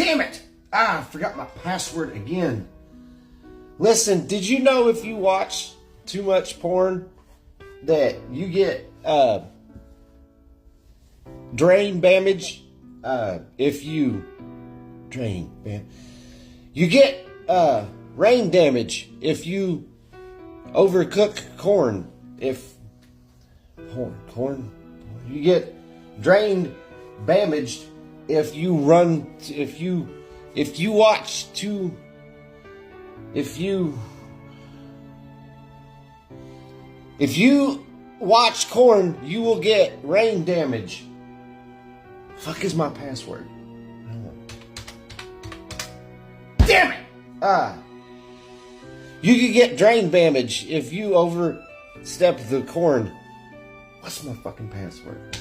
Damn it! I forgot my password again. Listen, did you know if you watch too much porn that you get brain damage? You get brain damage if you overcook corn. You get drain damaged if you watch corn, you will get brain damage. Fuck is my password? Damn it! You could get drain damage if you overstep the corn. What's my fucking password?